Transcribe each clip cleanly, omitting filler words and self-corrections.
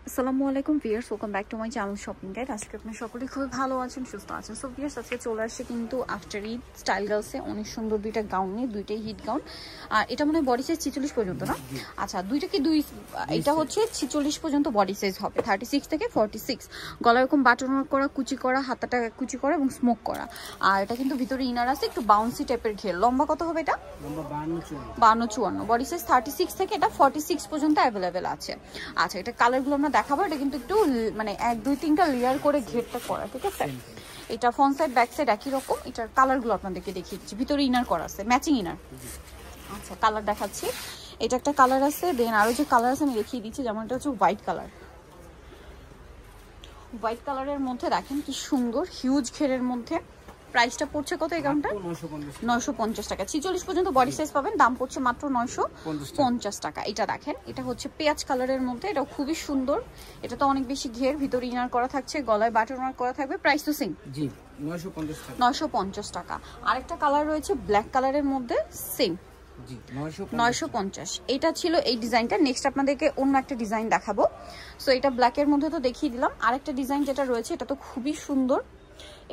আসসালামু আলাইকুম viewers, welcome back to my channel shopping guide. আজকে আপনারা সকলেই খুবই ভালো আছেন, সুস্থ আছেন। সো ভিউয়ার্স, আজকে চলে আসছে কিন্তু আফটার ঈদ স্টাইল গার্লসে অনেক সুন্দর দুইটা গাউন নিয়ে, দুইটাই হিট গাউন। আর এটা মনে হয় বডি সাইজ 46 পর্যন্ত না? আচ্ছা, দুইটা কি দুই, এটা হচ্ছে 46 পর্যন্ত বডি সাইজ হবে, 36 থেকে 46। গলা এরকম বাটন করা, কুচি করা, হাতাটা কুচি করা এবং স্মোক করা। আর এটা কিন্তু ভিতরে ইনার আছে, একটু বাউন্সি টাইপের ঘের। লম্বা কত হবে এটা? লম্বা 52-54। বডি সাইজ 36 থেকে এটা 46 পর্যন্ত অ্যাভেলেবেল আছে। আচ্ছা, এটা কালারগুলো আমরা দেখাবো। এটা কিন্তু একটু মানে 1-2-3টা লেয়ার করে ঘেরটা করা, ঠিক আছে? এটা ফ্রন্ট সাইড ব্যাক সাইড একই রকম। এটার কালারগুলো আপনাদেরকে দেখিয়ে দিচ্ছি। ভিতরে ইনার করা আছে, ম্যাচিং ইনার। আচ্ছা, কালার দেখাচ্ছি। এটা একটা কালার আছে, দেন আরো যে কালার আছে আমি দেখিয়ে দিচ্ছি। যেমন এটা হচ্ছে হোয়াইট কালার। হোয়াইট কালারের মধ্যে দেখেন কি সুন্দর হিউজ ঘেরের মধ্যে। প্রাইসটা পড়ছে কত এই গাউনটা? 950 টাকা। 46 পর্যন্ত বডি সাইজ পাবেন, দাম পড়ছে মাত্র 950 টাকা। এটা দেখেন, এটা হচ্ছে পেঁয়াজ কালারের মধ্যে, এটা খুবই সুন্দর। এটা তো অনেক বেশি ঘের, ভিতরে ইনার করা থাকছে, গলায় বাটন ওয়ার্ক করা থাকবে। প্রাইস তো সেম, জি 950 টাকা। আরেকটা কালার রয়েছে ব্ল্যাক কালারের মধ্যে, সেম জি 950। এটা ছিল এই ডিজাইনটা। নেক্সট আপনাদেরকে অন্য একটা ডিজাইন দেখাবো। সো এটা ব্ল্যাকের মধ্যে তো দেখিয়ে দিলাম। আরেকটা ডিজাইন যেটা রয়েছে, এটা তো খুবই সুন্দর।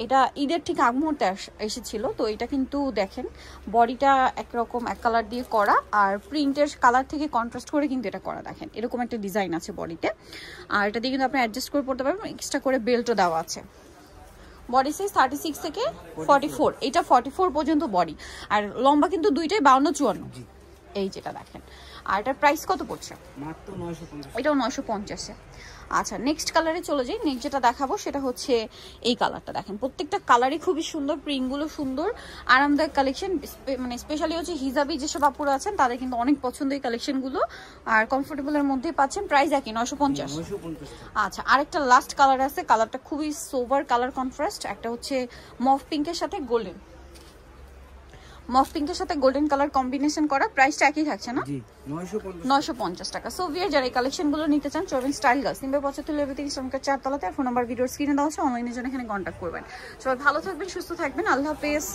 এটা ঈদের ঠিক আগ মুহূর্তে এসেছিল। তো এটা কিন্তু দেখেন বডিটা একরকম এক কালার দিয়ে করা, আর প্রিন্টের কালার থেকে কন্ট্রাস্ট করে কিন্তু এটা করা। দেখেন এরকম একটা ডিজাইন আছে বডিতে, আর এটা দিয়ে কিন্তু আপনি অ্যাডজাস্ট করে পড়তে পারবেন। এক্সট্রা করে বেল্টও দেওয়া আছে। বডি সাইজ 36 থেকে 44। এটা 44 পর্যন্ত বডি, আর লম্বা কিন্তু দুইটাই 52-54। এই যেটা দেখেন। আর এটার প্রাইস কত পড়ছে? মাত্র 950। এটাও 950-এ। আচ্ছা, নেক্সট কালারে চলে যাই। নেক্সট যেটা দেখাবো সেটা হচ্ছে এই কালারটা। দেখেন প্রত্যেকটা কালারই খুবই সুন্দর, প্রিন্টগুলো সুন্দর, আরামদায়ক কালেকশন। মানে স্পেশালি হচ্ছে হিজাবি যেসব আপুরা আছেন তাদের কিন্তু অনেক পছন্দ এই কালেকশনগুলো, আর কমফোর্টেবলের মধ্যেই পাচ্ছেন। প্রাইস একই 950। আচ্ছা, আরেকটা লাস্ট কালার আছে। কালারটা খুবই সোভার কালার কন্ট্রাস্ট। একটা হচ্ছে মফ পিঙ্কের সাথে গোল্ডেন, মফ পিঙ্কের সাথে গোল্ডেন কালার কম্বিনেশন করা। প্রাইসটা একই থাকছে না? জি 950 টাকা। সো ভিউয়ার, যারা এই কালেকশনগুলো নিতে চান চলবেন স্টাইল গার্লস, নিম্বে 75 শ্রমিকের 4 তলাতে। আর ফোন নাম্বার ভিডিওর স্ক্রিনে দেওয়া আছে, অনলাইনের জন্য এখানে কন্ট্যাক্ট করবেন। সবাই ভালো থাকবেন, সুস্থ থাকবেন, আল্লাহ হাফেজ।